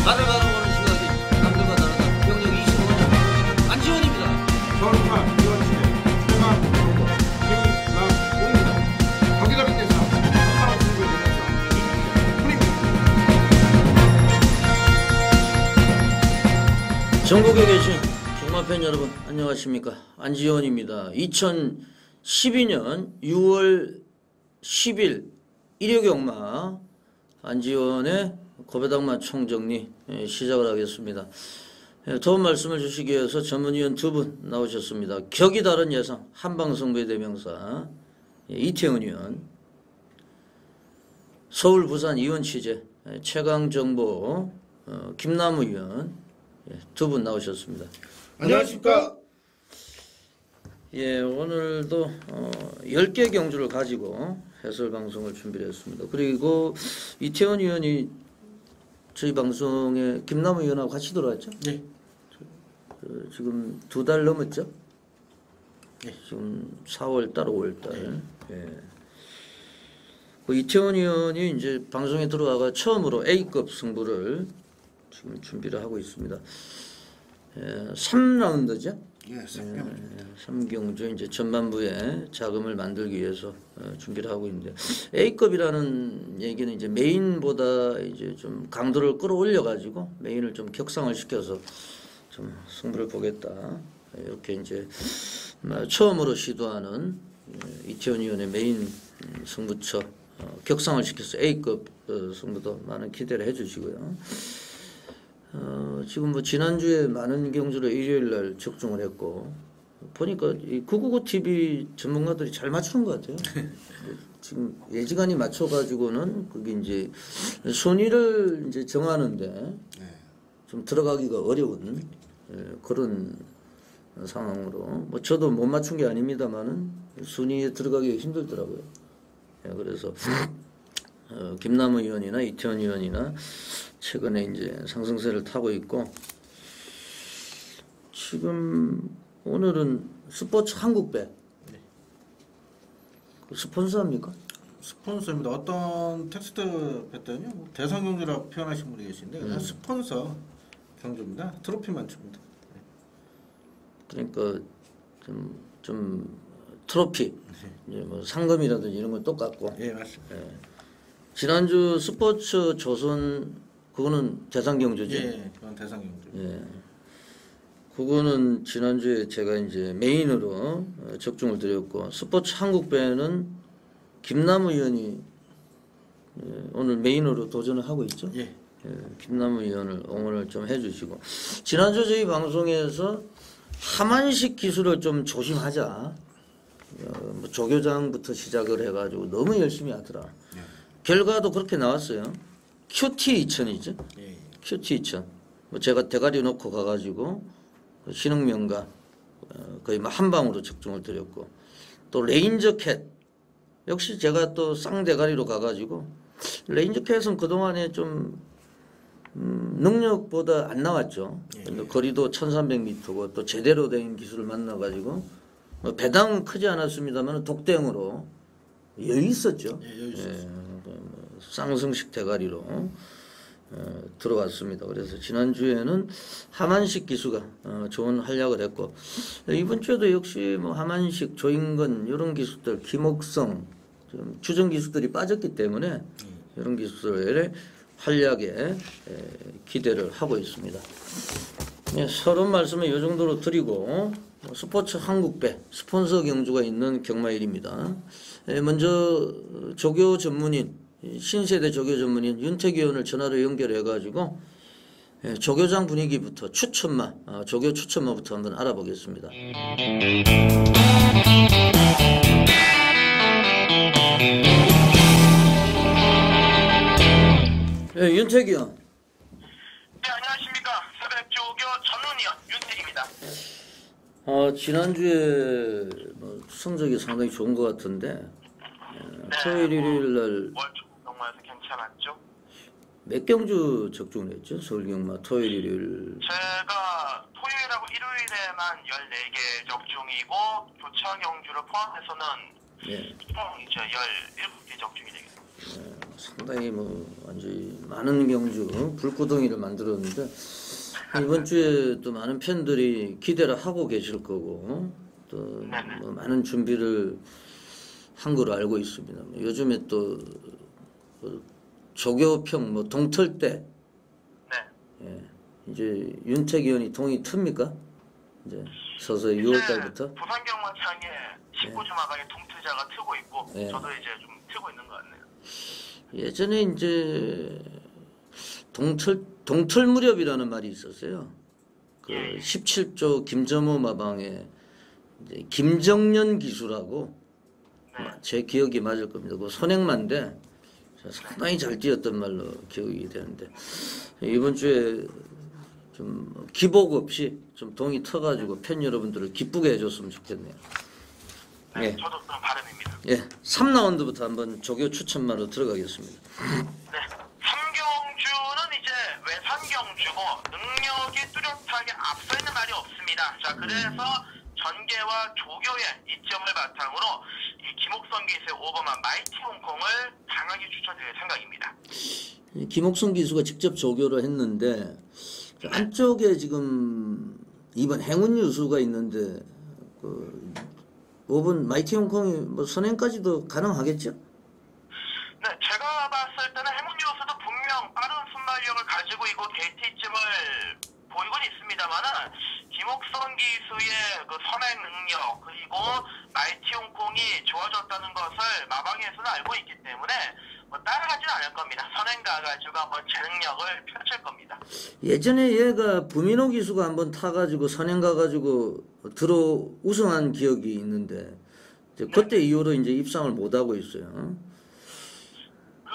다들 바라보는 시각이 남들과 다르다. 경력 25년 안지원입니다. 전파 이원식의 최강 프로모 김남호입니다. 거기다른 대상 한방 승부의 대명사 전국에 계신 경마팬 여러분 안녕하십니까. 안지원입니다. 2012년 6월 10일 일요경마 안지원의 고배당마 총정리 시작을 하겠습니다. 도움 말씀을 주시기 위해서 전문위원 두 분 나오셨습니다. 격이 다른 예상 한방승부의 대명사 이태훈 의원, 서울 부산 이원 취재 최강정보 김남우 의원 두 분 나오셨습니다. 안녕하십니까. 예, 오늘도 10개 경주를 가지고 해설 방송을 준비를 했습니다. 그리고 이태원 의원이 저희 방송에 김남우 의원하고 같이 들어왔죠? 네. 지금 2달 넘었죠? 네. 지금 4월달, 5월달. 예. 그 이태원 의원이 이제 방송에 들어와가 처음으로 A급 승부를 지금 준비를 하고 있습니다. 3라운드죠? 예, 3경주 이제 전반부에 자금을 만들기 위해서 준비를 하고 있는데 A급이라는 얘기는 이제 메인보다 이제 좀 강도를 끌어올려 가지고 메인을 좀 격상을 시켜서 좀 승부를 보겠다 이렇게 이제 처음으로 시도하는 이태원 의원의 메인 승부처 격상을 시켜서 A급 승부도 많은 기대를 해주시고요. 지금 뭐 지난주에 많은 경주를 일요일 날 적중을 했고 보니까 이 999 TV 전문가들이 잘 맞추는 것 같아요. 지금 예지간이 맞춰가지고는 그게 이제 순위를 이제 정하는데 좀 들어가기가 어려운 그런 상황으로 뭐 저도 못 맞춘 게 아닙니다만은 순위에 들어가기가 힘들더라고요. 그래서 김남우 의원이나 이태원 의원이나 최근에 이제 상승세를 타고 있고 지금 오늘은 스포츠 한국배 스폰서입니까? 스폰서입니다. 어떤 텍스트 뵀더니요 대상 경주라고 표현하신 분이 계신데 스폰서 경주입니다. 트로피만 줍니다. 그러니까 좀 트로피 이제 뭐 상금이라든지 이런 건 똑같고. 예, 맞습니다. 지난주 스포츠 조선 그거는 대상 경주죠. 예, 그건 대상 경주. 예. 그거는 지난주에 제가 이제 메인으로 적중을 드렸고 스포츠 한국배는 김남우 의원이 오늘 메인으로 도전을 하고 있죠. 예. 김남우 의원을 응원을 좀 해주시고 지난주 저희 방송에서 하만식 기술을 좀 조심하자. 뭐 조교장부터 시작을 해가지고 너무 열심히 하더라. 결과도 그렇게 나왔어요. QT 2000이죠. 예. QT 2000. 뭐 제가 대가리 놓고 가가지고 신흥명가 거의 뭐 한 방으로 적중을 드렸고 또 레인저 캣 역시 제가 또 쌍대가리로 가가지고 레인저 캣은 그동안에 좀 능력보다 안 나왔죠. 근데 거리도 1300m고 또 제대로 된 기술을 만나가지고 뭐 배당은 크지 않았습니다만 독대응으로 여유 있었죠. 예, 여유 있었어요. 쌍승식 대가리로 들어왔습니다. 그래서 지난주에는 하만식 기수가 좋은 활약을 했고 이번 주에도 역시 뭐 하만식, 조인건 이런 기수들, 김옥성 좀 주전 기수들이 빠졌기 때문에 이런 기수들의 활약에 기대를 하고 있습니다. 서론 말씀을 이 정도로 드리고 스포츠 한국배 스폰서 경주가 있는 경마일입니다. 먼저 조교 전문인 신세대 조교 전문인 윤택 의원을 전화로 연결해가지고 조교장 분위기부터 추천마, 조교 추천마부터 한번 알아보겠습니다. 윤택 의원. 네, 안녕하십니까. 새벽 조교 전문위원 윤택입니다. 지난주에 뭐 성적이 상당히 좋은 것 같은데 네, 토요일 일요일 날 월주경마에서 괜찮았죠? 몇 경주 적중을 했죠? 서울경마 토요일 일요일. 제가 토요일하고 일요일에만 14개 적중이고 교차 경주를 포함해서는 총 이제 17개 적중이 되겠습니다. 상당히 뭐 완전히 많은 경주 불구덩이를 만들었는데 이번 주에 또 많은 팬들이 기대를 하고 계실 거고 또 뭐 많은 준비를 한 걸로 알고 있습니다. 요즘에 또 조교평 뭐 동틀 때 예, 이제 윤택 의원이 동이 틉니까? 이제 서서히 6월 달부터 부산 경마장에 19주 마방에 동트자가 트고 있고 네. 저도 이제 좀 트고 있는 것 같네요. 예전에 이제 동틀 무렵이라는 말이 있었어요. 그 17조 김점호 마방에 이제 김정년 기수라고 제 기억이 맞을 겁니다. 그 선행만데 상당히 잘 뛰었던 말로 기억이 되는데 이번 주에 좀 기복 없이 좀 동이 터가지고 팬 여러분들을 기쁘게 해줬으면 좋겠네요. 네, 예. 저도 그런 바람입니다. 예, 3라운드부터 한번 조교 추천마로 들어가겠습니다. 네, 3경주는 이제 외산 경주고 능력이 뚜렷하게 앞서 있는 말이 없습니다. 자, 그래서 전개와 조교의 이점을 바탕으로 이 김옥선 기수의 오버만 마이티 홍콩을 강하게 추천드릴 생각입니다. 김옥성 기수가 직접 조교를 했는데 안쪽에 지금 이번 행운 유수가 있는데 그 5번 마이티 홍콩이 뭐 선행까지도 가능하겠죠? 네, 제가 봤을 때는 행운 요소도 분명 빠른 순발력을 가지고 있고 게이트점을 보이곤 있습니다만은 김옥선 기수의 그 선행 능력 그리고 마이티 홍콩이 좋아졌다는 것을 마방에서는 알고 있기 때문에 뭐 따라가지는 않을 겁니다. 선행 가가지고 한번 제 능력을 펼칠 겁니다. 예전에 얘가 부민호 기수가 한번 타가지고 선행 가가지고 들어 우승한 기억이 있는데 이제 그때 이후로 이제 입상을 못 하고 있어요. 그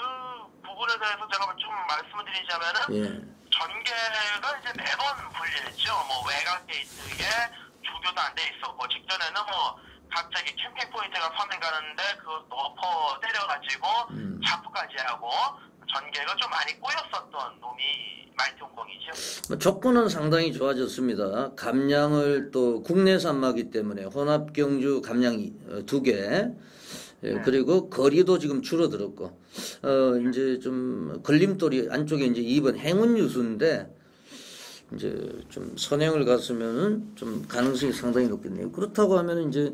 부분에 대해서 제가 좀 말씀을 드리자면은 예. 전개가 이제 매번 불리했죠. 뭐 외곽 게이트에 조교도 안 돼 있었고 직전에는 뭐 갑자기 캠핑 포인트가 선행 가는데 그 너퍼 때려가지고 자프까지 하고 전개가 좀 많이 꼬였었던 놈이 마이티 홍콩이죠. 뭐 조건은 상당히 좋아졌습니다. 감량을 또 국내산마기 때문에 혼합 경주 감량이 2개. 예, 그리고 거리도 지금 줄어들었고 이제 좀 걸림돌이 안쪽에 이제 2번 행운 유수인데 이제 좀 선행을 갔으면은 좀 가능성이 상당히 높겠네요. 그렇다고 하면 이제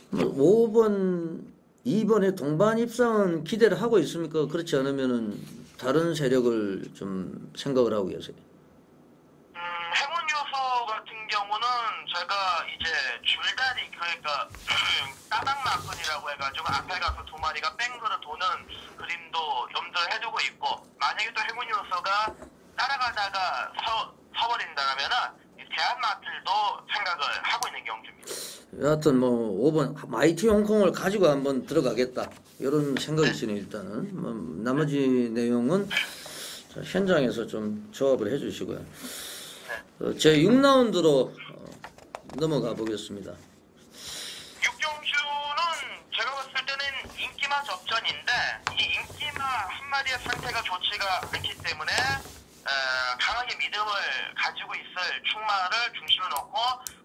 뭐 5번, 2번에 동반 입상은 기대를 하고 있습니까? 그렇지 않으면은 다른 세력을 좀 생각을 하고 계세요. 행운 요소 같은 경우는 제가 이제 줄다리 그러니까 따닥 마끈이라고 해가지고 앞에 가서 두 마리가 뺑그로 도는 그림도 염두를 해두고 있고 만약에 또 행운 요소가 따라가다가 서버린다면은 대한마필도 생각을 하고 있는 경주입니다. 여하튼 뭐 5번 마이티 홍콩을 가지고 한번 들어가겠다 이런 생각이 있으니 일단은 뭐 나머지 내용은 현장에서 좀 조합을 해주시고요. 제 6라운드로 넘어가 보겠습니다. 6경주는 제가 봤을 때는 인기마 접전인데 이 인기마 한 마리의 상태가 좋지가 않기 때문에 강하게 믿음을 가지고 있을 충마를 중심에 놓고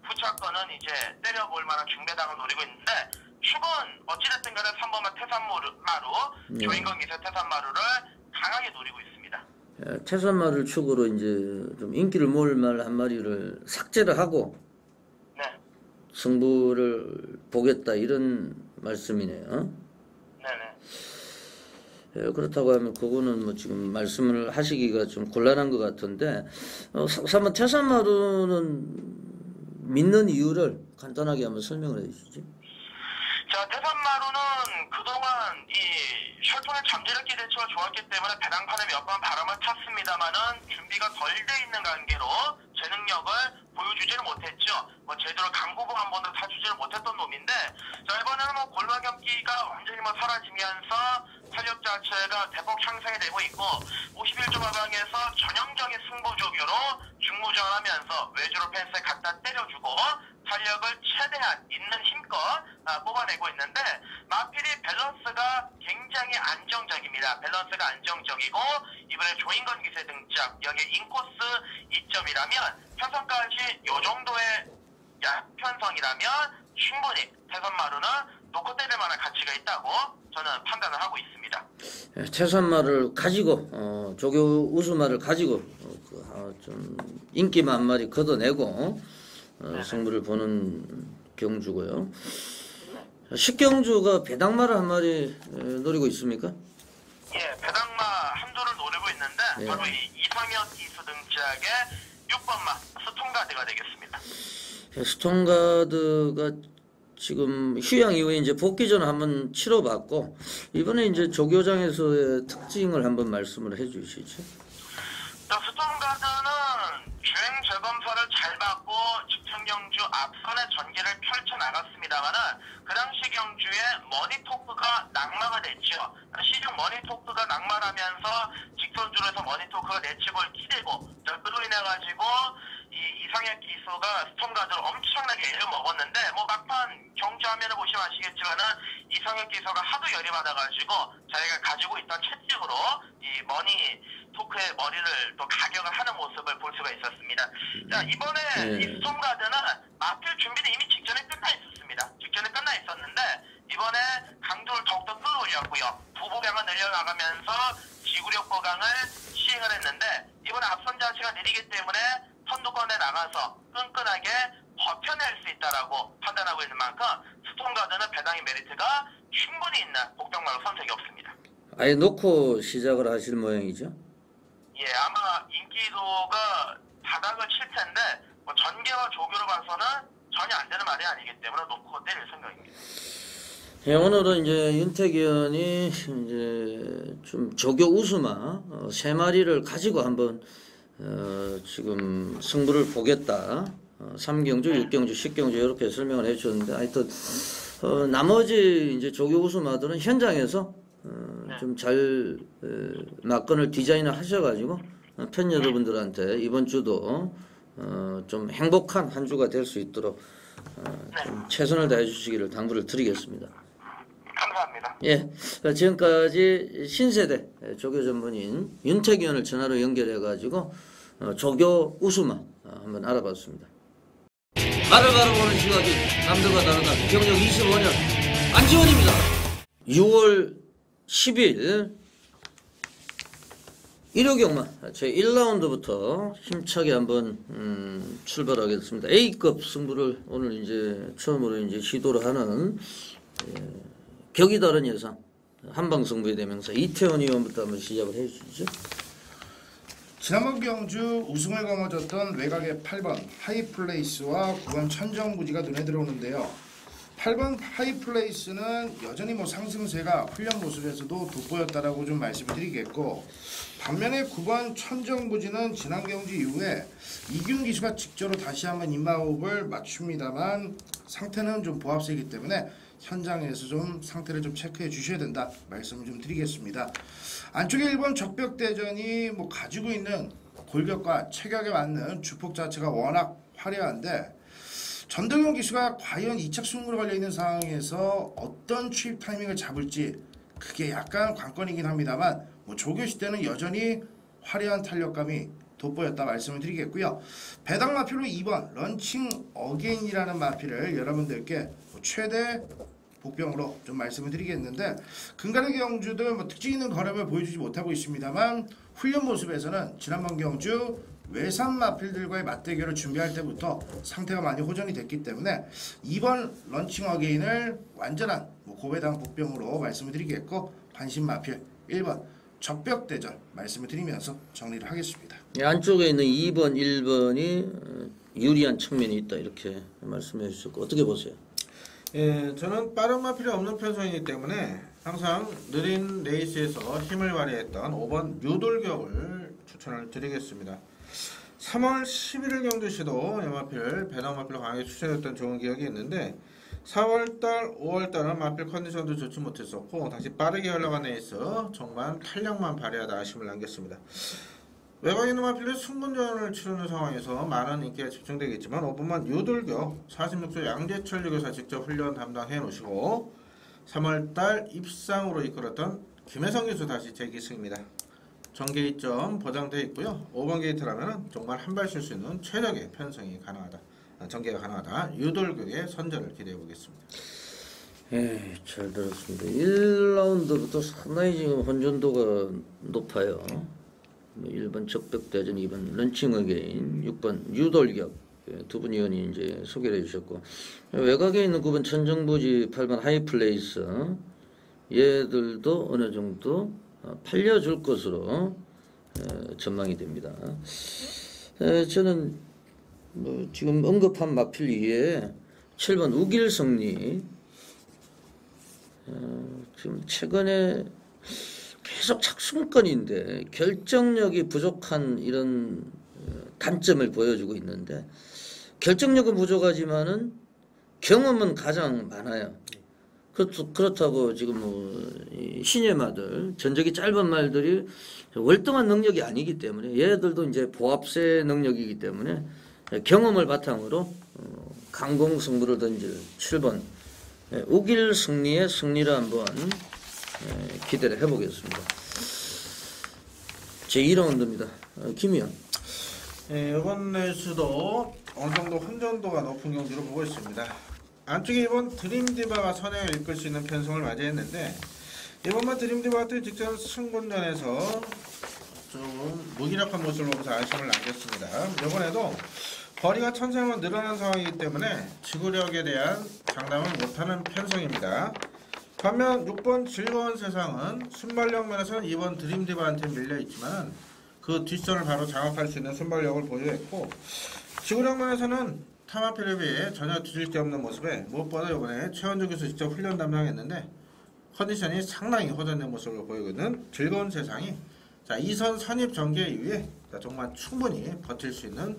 후차권은 이제 때려볼 만한 중대당을 노리고 있는데 축은 어찌됐든 간에 3번만 태산마루 조인건 기세 태산마루를 강하게 노리고 있습니다. 태산마를 축으로 이제 좀 인기를 모을 말 한 마리를 삭제를 하고 네. 승부를 보겠다 이런 말씀이네요. 네네. 예, 그렇다고 하면 그거는 뭐 지금 말씀을 하시기가 좀 곤란한 것 같은데 3번 태산마루는 믿는 이유를 간단하게 한번 설명을 해주시죠. 자, 태산마루는 그동안 이 셜톤의 잠재력기 대처가 좋았기 때문에 배당판에 몇 번 바람을 탔습니다만은 준비가 덜 돼 있는 관계로 제 능력을 보여주지를 못했죠. 뭐 제대로 강구봉 한 번도 타주지를 못했던 놈인데 자, 이번에는 뭐 골반경기가 완전히 뭐 사라지면서 탄력 자체가 대폭 향상이 되고 있고 51조 마방에서 전형적인 승부조교로 중무전하면서 외주로 펜스에 갖다 때려주고 탄력을 최대한 있는 힘껏 뽑아내고 있는데 마필이 밸런스가 굉장히 안정적입니다. 밸런스가 안정적이고 이번에 조인건 기세 등장 여기에 인코스 2점이라면 편성까지 요 정도의 편성이라면 충분히 태산마루는 놓고 때릴 만한 가치가 있다고 저는 판단을 하고 있습니다. 예, 태산마를 가지고 조교 우수마를 가지고 좀 인기만 한 마리 걷어내고 승부를 보는 경주고요. 식경주가 배당마를 한 마리 노리고 있습니까? 예, 배당마 한조를 노리고 있는데 예. 바로 이 이상혁 기수 등짝의 6번마 스톤가드가 되겠습니다. 스톤가드가 지금 휴양 이후에 이제 복귀전 한번 치러봤고 이번에 이제 조교장에서의 특징을 한번 말씀을 해주시죠. 자, 스톤가드는 주행 재검사를 잘 받고 직전 경주 앞선의 전개를 펼쳐 나갔습니다만은 그 당시 경주에 머니토크가 낙마가 됐죠. 시중 머니토크가 낙마하면서 직선줄에서 머니토크가 내치볼 기대고 그로 인해 가지고 이 이상혁 기수가 스톤가드를 엄청나게 애를 먹었는데 뭐 막판 경주 화면을 보시면 아시겠지만은 이상혁 기수가 하도 열이 받아가지고 자기가 가지고 있던 채찍으로 이 머니토크의 머리를 또 가격을 하는 모습을 볼 수가 있었습니다. 자, 이번에 이 스톤가드는 마필 준비는 이미 직전에 끝나 있었습니다. 직전에 끝나 있었는데 이번에 강도를 더욱더 끌어올렸고요. 부부량을 늘려나가면서 지구력 보강을 시행을 했는데 이번에 앞선 자체가 느리기 때문에 선두권에 나가서 끈끈하게 버텨낼 수 있다라고 판단하고 있는 만큼 스톤가드는 배당의 메리트가 충분히 있는 복병마로 선택이 없습니다. 아예 놓고 시작을 하실 모양이죠? 예, 아마 인기도가 바닥을 칠 텐데 뭐 전개와 조교로 봐서는 전혀 안 되는 말이 아니기 때문에 놓고 때릴 생각입니다. 예, 오늘은 이제 윤택 의원이 이제 좀 조교 우수마 3마리를 가지고 한번 지금 승부를 보겠다. 3경주, 6경주, 10경주 이렇게 설명을 해주셨는데 하여튼 나머지 이제 조교 우수마들은 현장에서 좀 잘 막건을 디자인을 하셔가지고 팬 여러분들한테 이번 주도 좀 행복한 한 주가 될 수 있도록 좀 최선을 다해 주시기를 당부를 드리겠습니다. 감사합니다. 예, 지금까지 신세대 조교 전문인 윤택 의원을 전화로 연결해가지고 조교 우수마 한번 알아봤습니다. 말을 바라보는 시각이 남들과 다르다. 경력 25년 안지원입니다. 6월 10일 일요경마 제1라운드부터 힘차게 한번 출발하겠습니다. A급 승부를 오늘 이제 처음으로 이제 시도를 하는 격이 다른 예상 한방 승부의 대명사 이태원 의원부터 한번 시작을 해주시죠. 지난번 경주 우승을 거머쥐었던 외곽의 8번 하이플레이스와 9번 천정부지가 눈에 들어오는데요. 8번 하이플레이스는 여전히 상승세가 훈련 모습에서도 돋보였다라고 좀 말씀을 드리겠고, 반면에 9번 천정부지는 지난 경주 이후에 이균 기수가 직접으로 다시 한번 인마호흡을 맞춥니다만 상태는 좀 보합세이기 때문에 현장에서 좀 상태를 좀 체크해 주셔야 된다 말씀을 좀 드리겠습니다. 안쪽에 1번 적벽대전이 가지고 있는 골격과 체격에 맞는 주폭 자체가 워낙 화려한데 전동용 기수가 과연 2차 승부로 걸려있는 상황에서 어떤 추입 타이밍을 잡을지 그게 약간 관건이긴 합니다만 조교시 때는 여전히 화려한 탄력감이 돋보였다 말씀을 드리겠고요. 배당 마필로 2번 런칭 어게인이라는 마필을 여러분들께 최대 복병으로 좀 말씀을 드리겠는데 근간의 경주들 특징 있는 걸음을 보여주지 못하고 있습니다만 훈련 모습에서는 지난번 경주 외산 마필들과의 맞대결을 준비할 때부터 상태가 많이 호전이 됐기 때문에 2번 런칭 어게인을 완전한 고배당 복병으로 말씀을 드리겠고 반신 마필 1번 적벽대전 말씀을 드리면서 정리를 하겠습니다. 안쪽에 있는 2번, 1번이 유리한 측면이 있다 이렇게 말씀해 주셨고 어떻게 보세요? 예, 저는 빠른 마필이 없는 편성이기 때문에 항상 느린 레이스에서 힘을 발휘했던 5번 유돌격을 추천을 드리겠습니다. 3월 11일 경주시도 마필 배당 마필로 강하게 추천했던 좋은 기억이 있는데 4월달, 5월달은 마필 컨디션도 좋지 못했었고 다시 빠르게 흘러간 레이스 정말 탄력만 발휘하다 아쉬움을 남겼습니다. 외곽에 있는 마필이 승분전을 치르는 상황에서 많은 인기가 집중되겠지만 5번만 유돌격 46세 양재철 유교사 직접 훈련 담당해 놓으시고 3월달 입상으로 이끌었던 김혜성 기수 다시 재기승입니다. 전게이점 보장되어 있고요. 5번 게이트라면 정말 한 발 쉴 수 있는 최적의 편성이 가능하다. 전개가 가능하다. 유돌격의 선전을 기대해 보겠습니다. 예, 잘 들었습니다. 1라운드부터 상당히 지금 혼전도가 높아요. 1번 적벽대전, 2번 런칭 어게인, 6번 유돌격 두 분 의원이 이제 소개를 해주셨고, 외곽에 있는 9번 천정부지, 8번 하이플레이스 얘들도 어느 정도 팔려줄 것으로 전망이 됩니다. 저는 뭐 지금 언급한 마필 이외에 7번 우길성리 지금 최근에 계속 착순권인데 결정력이 부족한 이런 단점을 보여주고 있는데, 결정력은 부족하지만은 경험은 가장 많아요. 그렇다고 지금 뭐 신예마들 전적이 짧은 말들이 월등한 능력이 아니기 때문에, 얘들도 이제 보합세 능력이기 때문에 경험을 바탕으로 강공승부를 던질 7번 우길 승리의 승리를 한번 기대를 해보겠습니다. 제 2라운드입니다. 김희연. 이번 레이스도 어느 정도 혼전도가 높은 경주로 보고 있습니다. 안쪽에 이번 드림디바가 선행을 이끌 수 있는 편성을 맞이했는데, 이번만 드림디바 같은 직전 승분전에서 좀 무기력한 모습을 보면서 아쉬움을 남겼습니다. 이번에도 거리가 천천히 늘어난 상황이기 때문에 지구력에 대한 장담을 못하는 편성입니다. 반면 6번 즐거운 세상은 순발력 면에서는 2번 드림디바한테 밀려있지만 그 뒷선을 바로 장악할 수 있는 순발력을 보유했고, 지구력 면에서는 타마필에 비해 전혀 뒤질 게 없는 모습에 무엇보다 이번에 최원주 교수 직접 훈련 담당했는데 컨디션이 상당히 호전된 모습을 보이고 있는 즐거운 세상이 2선 선입 전개 이후에 정말 충분히 버틸 수 있는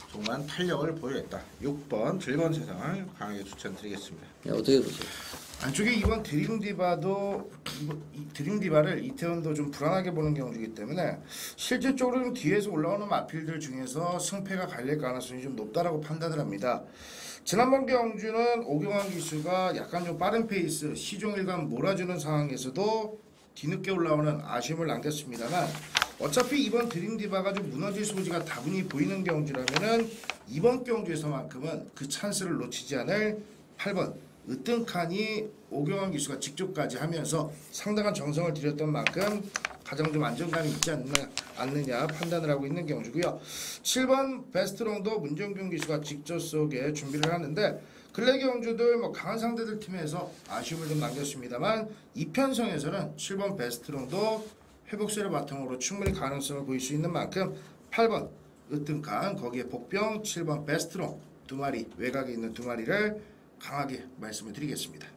정말 탄력을 보유했다. 6번 즐거운 세상을 강하게 추천드리겠습니다. 어떻게 보세요? 안쪽에 이번 드림디바를 이태원도 좀 불안하게 보는 경우이기 때문에 실질적으로 뒤에서 올라오는 마필들 중에서 승패가 갈릴 가능성이 좀 높다라고 판단을 합니다. 지난번 경주는 오경환 기수가 약간 좀 빠른 페이스 시종일관 몰아주는 상황에서도 뒤늦게 올라오는 아쉬움을 남겼습니다만, 어차피 이번 드림디바가 좀 무너질 소지가 다분히 보이는 경주라면은 이번 경주에서만큼은 그 찬스를 놓치지 않을 8번 으뜸칸이 오경환 기수가 직접까지 하면서 상당한 정성을 들였던 만큼 가장 좀 안정감이 있지 않느냐 판단을 하고 있는 경주고요. 7번 베스트롱도 문정균 기수가 직접 속에 준비를 하는데, 근래 경주들 뭐 강한 상대들 팀에서 아쉬움을 좀 남겼습니다만, 이 편성에서는 7번 베스트롱도 회복세를 바탕으로 충분히 가능성을 보일 수 있는 만큼 8번 으뜸칸, 거기에 복병, 7번 베스트롱 두 마리, 외곽에 있는 두 마리를 강하게 말씀을 드리겠습니다.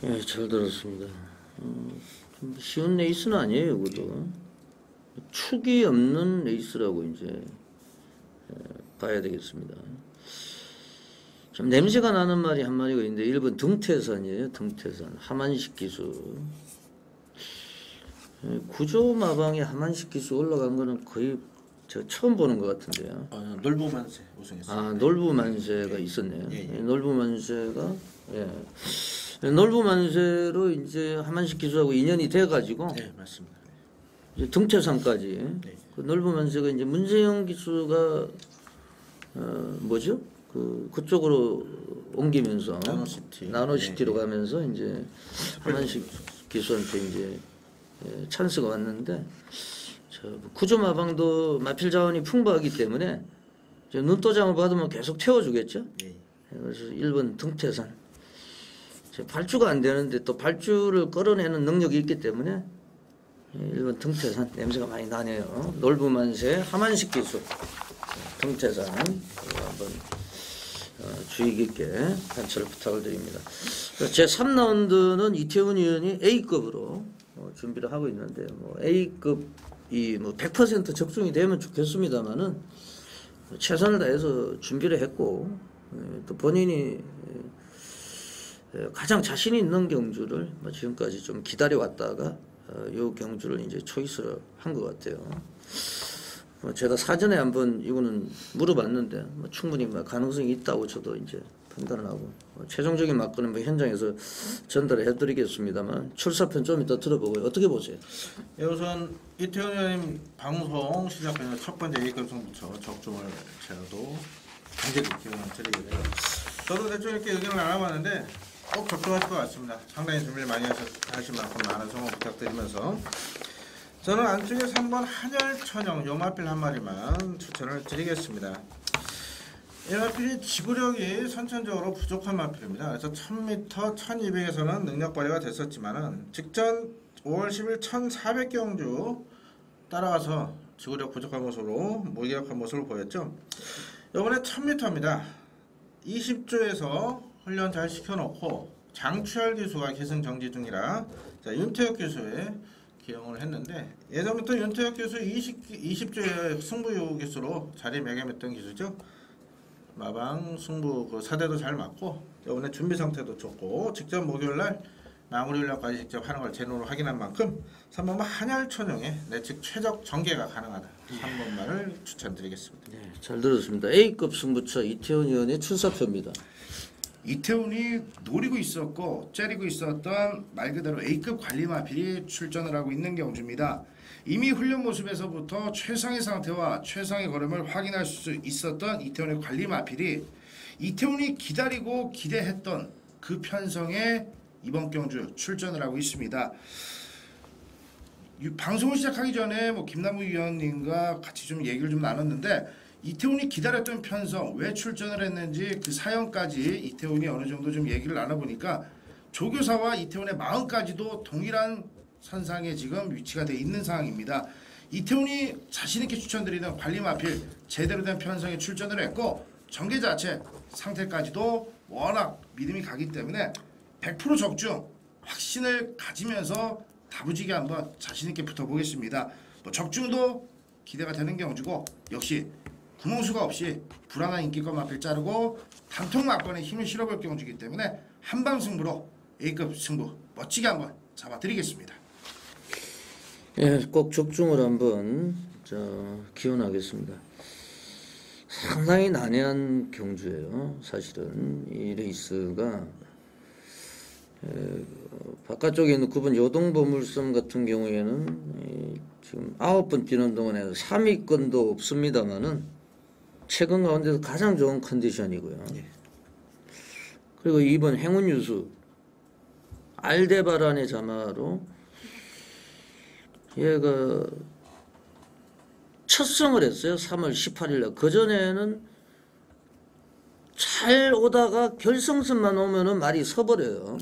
네, 잘 들었습니다. 좀 쉬운 레이스는 아니에요, 이것도. 축이 없는 레이스라고 이제 봐야 되겠습니다. 좀 냄새가 나는 말이 한 마리가 있는데, 1번 등태산이에요. 등태산 하만식 기수. 구조마방에 하만식 기수 올라간 거는 거의 저 처음 보는 것 같은데요. 놀부만세 우승했어요. 아, 놀부만세가 있었네요. 예, 예. 놀부만세가, 예. 놀부만세로 이제 하만식 기수하고 인연이 돼가지고, 네, 맞습니다. 이제 등태산까지. 네. 그 놀부만세가 이제 문세영 기수가, 뭐죠? 그쪽으로 옮기면서, 나노시티로 네, 가면서 이제 하만식 기수한테 이제 찬스가 왔는데, 구조마방도 마필 자원이 풍부하기 때문에 눈도장을 받으면 계속 태워주겠죠. 네. 그래서 1번 등태산 발주가 안 되는데 또 발주를 끌어내는 능력이 있기 때문에 1번 등태산 냄새가 많이 나네요. 놀부만세 하만식 기수 등태산 한번 주의 깊게 관찰을 부탁을 드립니다. 제 3라운드는 이태훈 의원이 A급으로 준비를 하고 있는데, 뭐 A급이 뭐 100% 적중이 되면 좋겠습니다만은 최선을 다해서 준비를 했고, 또 본인이 가장 자신 있는 경주를 지금까지 좀 기다려 왔다가 요 경주를 이제 초이스를 한 것 같아요. 제가 사전에 한번 이거는 물어봤는데 충분히 가능성이 있다고 저도 이제 판단을 하고, 최종적인 막건은 현장에서 전달을 해드리겠습니다만, 출사편 좀 이따 들어보고요. 어떻게 보세요? 예, 우선 이태원 의원님 방송 시작하는 첫 번째 A급 승부처 적중을 제가도 강제로 기원을 드리게 돼요. 저도 대충 이렇게 의견을 나눠봤는데, 꼭 적중하실 것 같습니다. 상당히 준비를 많이 하신 만큼 많은 성원 부탁드리면서 저는 안쪽에 3번 한열천영 요 마필 한 마리만 추천을 드리겠습니다. 이 마필이 지구력이 선천적으로 부족한 마필입니다. 그래서 1000m, 1200에서는 능력 발휘가 됐었지만은 직전 5월 10일 1400경주 따라가서 지구력 부족한 모습으로 무기력한 모습을 보였죠. 이번에 1000m입니다. 20조에서 훈련 잘 시켜놓고 장추열 기수가 계승 정지 중이라 윤태혁 기수에 기용을 했는데 예전부터 윤태혁 기수 20조의 승부 기수로 자리매김했던 기수죠. 마방 승부 그 사대도 잘 맞고 이번에 준비 상태도 좋고 직접 목요일날 마무리 훈련까지 직접 하는 걸 제노로 확인한 만큼 3번만 한열천영에 내측 최적 전개가 가능하다. 3번만을 추천드리겠습니다. 네, 잘 들었습니다. A급 승부처 이태원 의원의 출사표입니다. 이태훈이 노리고 있었고 째리고 있었던 말 그대로 A급 관리 마필이 출전을 하고 있는 경주입니다. 이미 훈련 모습에서부터 최상의 상태와 최상의 걸음을 확인할 수 있었던 이태훈의 관리 마필이 이태훈이 기다리고 기대했던 그 편성에 이번 경주 출전을 하고 있습니다. 방송을 시작하기 전에 김남우 위원님과 같이 좀 얘기를 좀 나눴는데 이태훈이 기다렸던 편성 왜 출전을 했는지 그 사연까지 이태훈이 어느 정도 좀 얘기를 나눠보니까 조교사와 이태훈의 마음까지도 동일한 선상에 지금 위치가 돼 있는 상황입니다. 이태훈이 자신있게 추천드리는 관리 마필 제대로 된 편성에 출전을 했고 전개 자체 상태까지도 워낙 믿음이 가기 때문에 100% 적중 확신을 가지면서 다부지게 한번 자신있게 붙어보겠습니다. 적중도 기대가 되는 경주고 역시 구멍수가 없이 불안한 인기권 마필 자르고 단통 막건에 힘을 실어볼 경주이기 때문에 한방 승부로 A급 승부 멋지게 한번 잡아드리겠습니다. 예, 꼭 적중을 한번 기원하겠습니다. 상당히 난해한 경주예요. 사실은 이 레이스가 바깥쪽에 있는 9번 요동보물섬 같은 경우에는 지금 9번 뛰는 동안에 3위권도 없습니다만은 최근 가운데서 가장 좋은 컨디션이고요. 그리고 2번 행운유수 알데바란의 자마로 얘가 첫승을 했어요. 3월 18일날. 그전에는 잘 오다가 결승선만 오면은 말이 서버려요.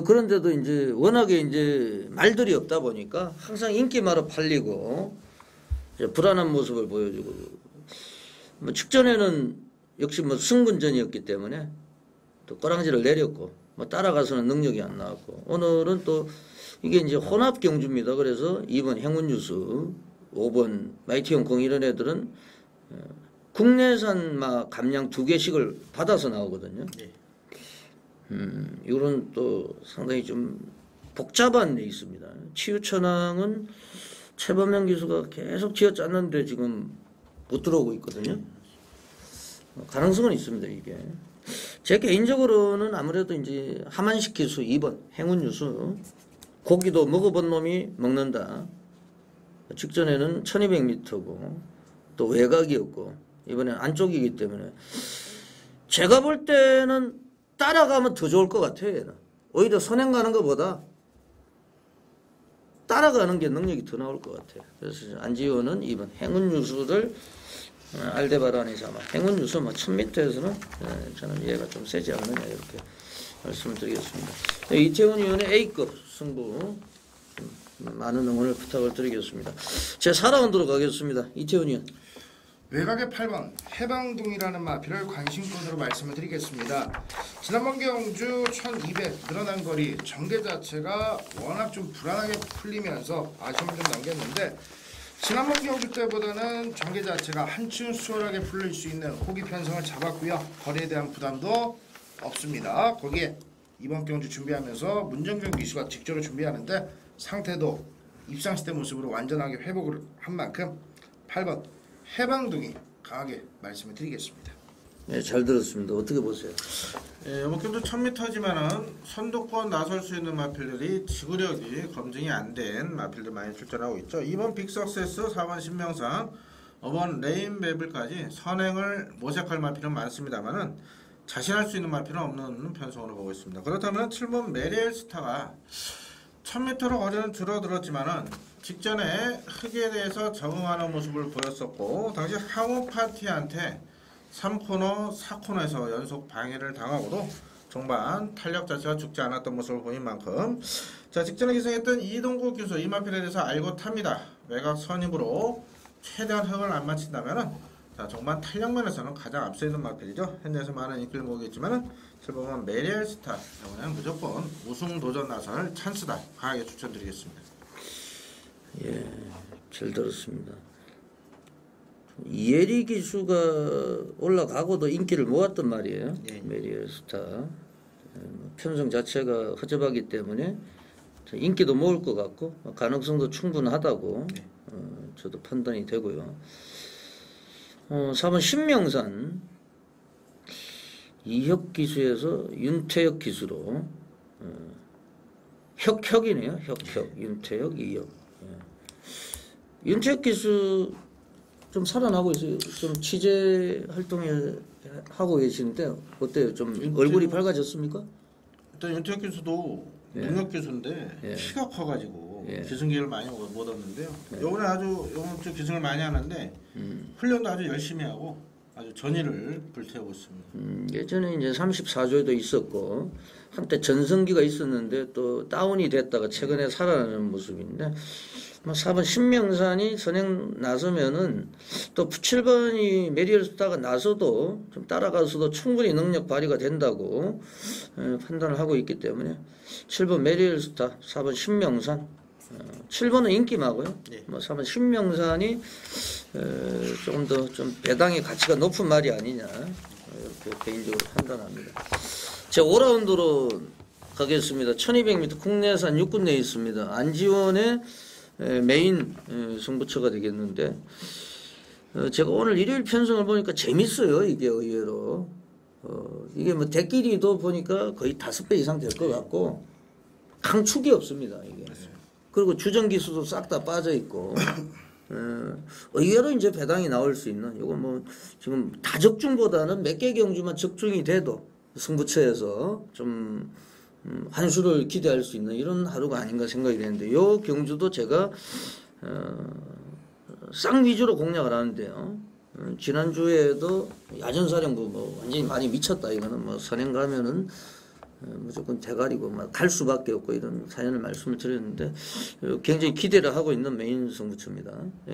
그런데도 이제 워낙에 이제 말들이 없다 보니까 항상 인기마로 팔리고 불안한 모습을 보여주고 직전에는 역시 승분전이었기 때문에 또 꼬랑지를 내렸고 따라가서는 능력이 안 나왔고 오늘은 또 이게 이제 혼합 경주입니다. 그래서 2번 행운유수, 5번 마이티용콩 이런 애들은 국내산 감량 2개씩을 받아서 나오거든요. 이거는 또 상당히 좀 복잡한 레이스입니다. 치유천왕은 최범영 기수가 계속 쥐어짰는데 지금 못 들어오고 있거든요. 가능성은 있습니다. 이게 제 개인적으로는 아무래도 이제 하만식 기수 2번 행운유수 고기도 먹어본 놈이 먹는다. 직전에는 1200m고 또 외곽이었고 이번엔 안쪽이기 때문에 제가 볼 때는 따라가면 더 좋을 것 같아요. 얘는. 오히려 선행 가는 것보다 따라가는 게 능력이 더 나올 것 같아요. 그래서 안지호는 2번 행운유수를 알데바란에 잡아 행운유수 1000m에서는 저는 얘가 좀 세지 않느냐 이렇게 말씀을 드리겠습니다. 이태훈 의원의 A급 승부 많은 응원을 부탁을 드리겠습니다. 제 4라운드로 가겠습니다. 이태훈 의원. 외곽의 8번 해방동이라는 마필을 관심권으로 말씀을 드리겠습니다. 지난번 경주 1200 늘어난 거리 전개 자체가 워낙 좀 불안하게 풀리면서 아쉬움을 좀 남겼는데 지난번 경주 때보다는 전개 자체가 한층 수월하게 풀릴 수 있는 호기 편성을 잡았고요. 거리에 대한 부담도 없습니다. 거기에 이번 경주 준비하면서 문정경 기수가 직접으로 준비하는데 상태도 입상시대 모습으로 완전하게 회복을 한 만큼 8번 해방둥이 강하게 말씀을 드리겠습니다. 네, 잘 들었습니다. 어떻게 보세요? 이번 경주 1000m지만은 선두권 나설 수 있는 마필들이 지구력이 검증이 안 된 마필들 많이 출전하고 있죠. 2번 빅석세스, 4번 신명상, 5번 레인베블까지 선행을 모색할 마필은 많습니다만은 자신할 수 있는 마필은 없는 편성으로 보고 있습니다. 그렇다면 7번 메리엘 스타가 1000m로 거리는 줄어들었지만은 직전에 흑에 대해서 적응하는 모습을 보였었고 당시 항우 파티한테 3코너, 4코너에서 연속 방해를 당하고도 종반 탄력 자체가 죽지 않았던 모습을 보인 만큼 자 직전에 기승했던 이동국 기수 이 마필에 대해서 알고 탑니다. 외곽 선입으로 최대한 흑을 안 맞힌다면은 자 종반 탄력 면에서는 가장 앞서 있는 마필이죠. 현재에서 많은 인기를 모으고 있지만은 7번은 메리엘 스타 이번에는 무조건 우승 도전 나설 찬스다. 강하게 추천드리겠습니다. 예, 잘 들었습니다. 이혜리 기수가 올라가고도 인기를 모았단 말이에요. 예. 메리엘 스타 편성 자체가 허접하기 때문에 인기도 모을 것 같고 가능성도 충분하다고 네. 저도 판단이 되고요. 4번 신명산 이혁 기수에서 윤태혁 기수로 혁이네요. 혁 윤태혁 이혁. 윤태혁 기수 좀 살아나고 있어요. 좀 취재 활동에 하고 계시는데 어때요? 좀 얼굴이 밝아졌습니까? 일단 윤태혁 기수도 예. 능력 기수인데 예. 키가 커가지고 예. 기승기를 많이 못 얻었는데요. 예. 요번에 요번 주 기승을 많이 하는데 훈련도 아주 열심히 하고 아주 전의를 불태우고 있습니다. 예전에 이제 34조에도 있었고 한때 전성기가 있었는데 또 다운이 됐다가 최근에 살아나는 모습인데 4번 신명산이 선행 나서면은 또 7번이 메리엘 스타가 나서도 좀 따라가서도 충분히 능력 발휘가 된다고 판단을 하고 있기 때문에 7번 메리엘 스타, 4번 신명산, 7번은 인기마고요. 네. 4번 신명산이 조금 더 좀 배당의 가치가 높은 말이 아니냐 이렇게 개인적으로 판단합니다. 제 5라운드로 가겠습니다. 1200m 국내산 6군 내에 있습니다. 안지원의 메인 승부처가 되겠는데 제가 오늘 일요일 편성을 보니까 재밌어요. 이게 의외로 이게 뭐 대끼리도 보니까 거의 5배 이상 될 것 같고 강축이 없습니다. 이게 그리고 주전 기수도 싹 다 빠져 있고 의외로 이제 배당이 나올 수 있는 이거 뭐 지금 다적중보다는 몇 개 경주만 적중이 돼도 승부처에서 좀 한수를 기대할 수 있는 이런 하루가 아닌가 생각이 되는데 요 경주도 제가 쌍 위주로 공략을 하는데요. 지난주에도 야전사령부 뭐 완전히 많이 미쳤다 이거는 뭐 선행 가면은 무조건 대가리고 막 갈 수밖에 없고 이런 사연을 말씀을 드렸는데 굉장히 기대를 하고 있는 메인 승부처입니다.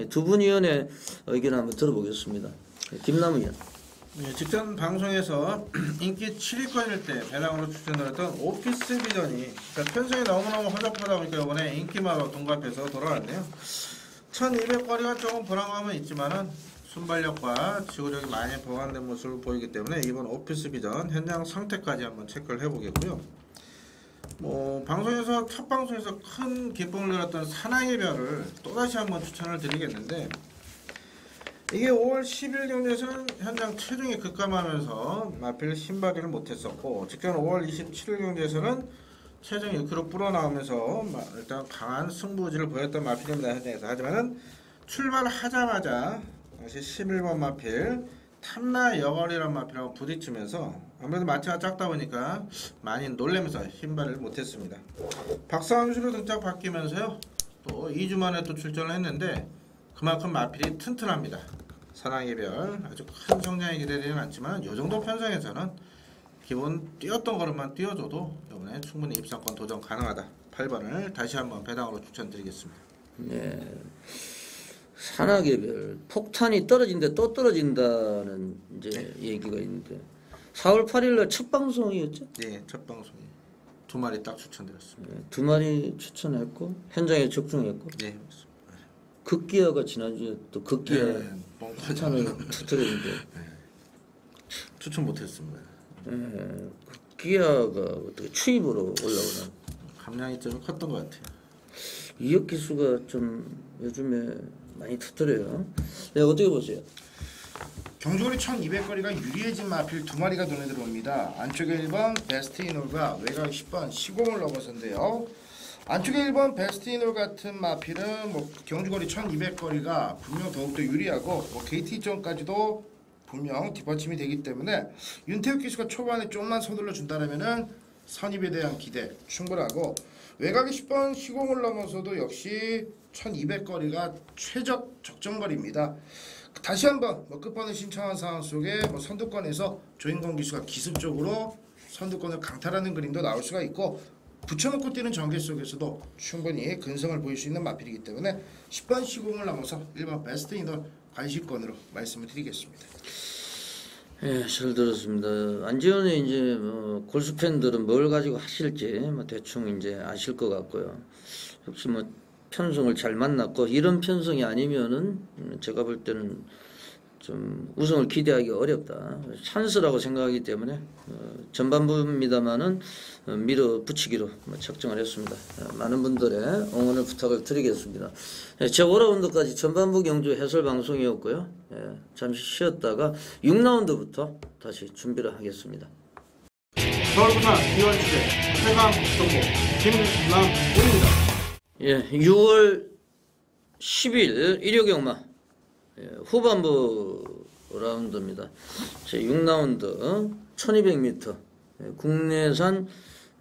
두 분 위원의 의견 한번 들어보겠습니다. 김남우 위원. 네, 직전 방송에서 인기 7위권일 때 배당으로 추천드렸던 오피스 비전이 편성이 너무너무 허접하다 보니까 이번에 인기마로 동갑해서 돌아왔네요. 1200거리가 조금 불안감은 있지만은 순발력과 지구력이 많이 보완된 모습을 보이기 때문에 이번 오피스 비전 현장 상태까지 한번 체크를 해보겠고요. 뭐 방송에서 첫 방송에서 큰 기쁨을 누렸던 사나이의 별을 또다시 한번 추천을 드리겠는데 이게 5월 10일 경기에서는 현장 체중이 급감하면서 마필 신발이를 못했었고 직전 5월 27일 경기에서는 체중 6kg 불어나오면서 일단 강한 승부지를 보였던 마필입니다. 현장에서. 하지만은 출발하자마자 다시 11번 마필 탐나 여걸이란 마필하고 부딪히면서 아무래도 마차가 작다 보니까 많이 놀라면서 신발을 못했습니다. 박상수로 등짝 바뀌면서요 또 2주 만에 또 출전을 했는데 그만큼 마필이 튼튼합니다. 사랑의 별 아주 큰 성장이 기대되지는 않지만 이 정도 편성에서는 기본 뛰었던 걸음만 뛰어줘도 이번에 충분히 입상권 도전 가능하다. 8번을 다시 한번 배당으로 추천드리겠습니다. 네. 산악의 별 폭탄이 떨어진데 또 떨어진다는 이제 얘기가 있는데 4월 8일날 첫 방송이었죠? 네, 첫 방송이 2마리 딱 추천드렸습니다. 네, 2마리 추천했고 현장에 적중했고 네, 맞습니다. 극기야가 지난주에 또 극기야 폭탄을 터뜨렸는데 추천 못했습니다. 극기야가 어떻게 추입으로 올라오나 감량이 좀 컸던 것 같아요. 이혁 기수가 좀 요즘에 많이 터뜨려요. 네, 어떻게 보세요? 경주거리 1200거리가 유리해진 마필 2마리가 눈에 들어옵니다. 안쪽에 1번 베스트 이놀과 외곽 10번 시공을 넘어선데요. 안쪽에 1번 베스트 이놀 같은 마필은 뭐 경주거리 1200거리가 분명 더욱더 유리하고 뭐 KT전까지도 분명 뒷받침이 되기 때문에 윤태욱 기수가 초반에 좀만 서둘러 준다면은 선입에 대한 기대 충분하고 외곽의 10번 시공을 넘어서도 역시 1200거리가 최적 적정거리입니다. 다시 한번 끝번을 신청한 상황 속에 선두권에서 조인권 기수가 기습적으로 선두권을 강탈하는 그림도 나올 수가 있고 붙여놓고 뛰는 전개 속에서도 충분히 근성을 보일 수 있는 마필이기 때문에 10번 시공을 넘어서 1번 베스트 이널 관심권으로 말씀을 드리겠습니다. 예, 잘 들었습니다. 안지현의 이제 골수 팬들은 뭘 가지고 하실지 대충 이제 아실 것 같고요. 역시 편성을 잘 만났고 이런 편성이 아니면은 제가 볼 때는 좀 우승을 기대하기 어렵다. 찬스라고 생각하기 때문에 전반부입니다만은 밀어붙이기로 작정을 했습니다. 많은 분들의 응원을 부탁을 드리겠습니다. 제 5라운드까지 전반부 경주 해설 방송이었고요. 잠시 쉬었다가 6라운드부터 다시 준비를 하겠습니다. 서울 부산 이원주제 최강 정보 김남훈입니다. 예, 6월 10일 일요경마 후반부 라운드입니다. 제 6라운드 1200m 국내산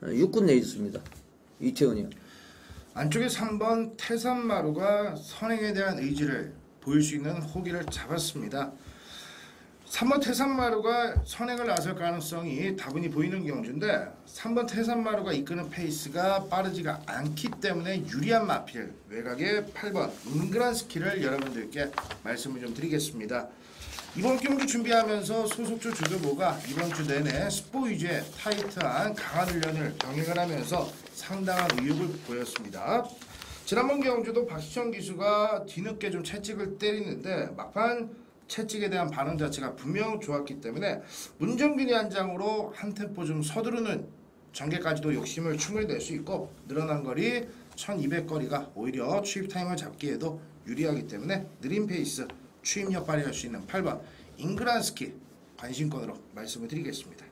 육군 레이스입니다. 이태원이요. 안쪽에 3번 태산마루가 선행에 대한 의지를 보일 수 있는 호기를 잡았습니다. 3번 태산마루가 선행을 나설 가능성이 다분히 보이는 경주인데 3번 태산마루가 이끄는 페이스가 빠르지가 않기 때문에 유리한 마필 외곽의 8번 잉그란스키를 여러분들께 말씀을 좀 드리겠습니다. 이번 경주 준비하면서 소속주 조교보가 이번 주 내내 스포 위주의 타이트한 강한 훈련을 병행을 하면서 상당한 의욕을 보였습니다. 지난번 경주도 박시청 기수가 뒤늦게 좀 채찍을 때리는데 막판 채찍에 대한 반응 자체가 분명 좋았기 때문에 문정균이 한 장으로 한 템포 좀 서두르는 전개까지도 욕심을 충분히 낼 수 있고 늘어난 거리 1200거리가 오히려 추입 타임을 잡기에도 유리하기 때문에 느린 페이스 추입력 발휘할 수 있는 8번 잉그란스키 관심권으로 말씀을 드리겠습니다.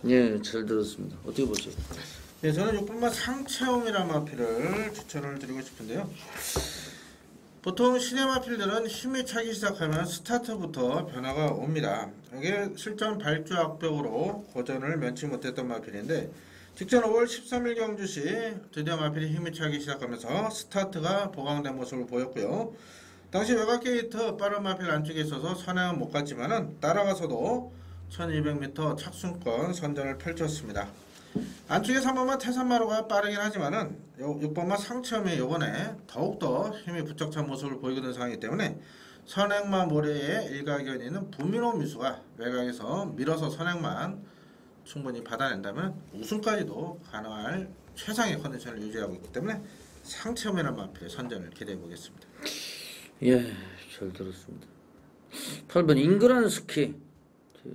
예, 잘 들었습니다. 어떻게 보세요? 네, 저는 6번만 상체홈이라는 마필을 추천을 드리고 싶은데요. 보통 시내 마필들은 힘이 차기 시작하면 스타트부터 변화가 옵니다. 이게 실전 발주 악벽으로 고전을 면치 못했던 마필인데 직전 5월 13일 경주시 드디어 마필이 힘이 차기 시작하면서 스타트가 보강된 모습을 보였고요. 당시 외곽 게이트 빠른 마필 안쪽에 있어서 선행은 못 갔지만은 따라가서도 1200m 착순권 선전을 펼쳤습니다. 안쪽에 3번만 태산마루가 빠르긴 하지만은 6번만 상체험이 요번에 더욱더 힘이 부쩍 찬 모습을 보이고 있는 상황이기 때문에 선행만 모래에 일가견이 있는 부민호 미수가 외곽에서 밀어서 선행만 충분히 받아낸다면 우승까지도 가능할 최상의 컨디션을 유지하고 있기 때문에 상체험이라는 마필의 선전을 기대해 보겠습니다. 예, 잘 들었습니다. 8번 잉그란스키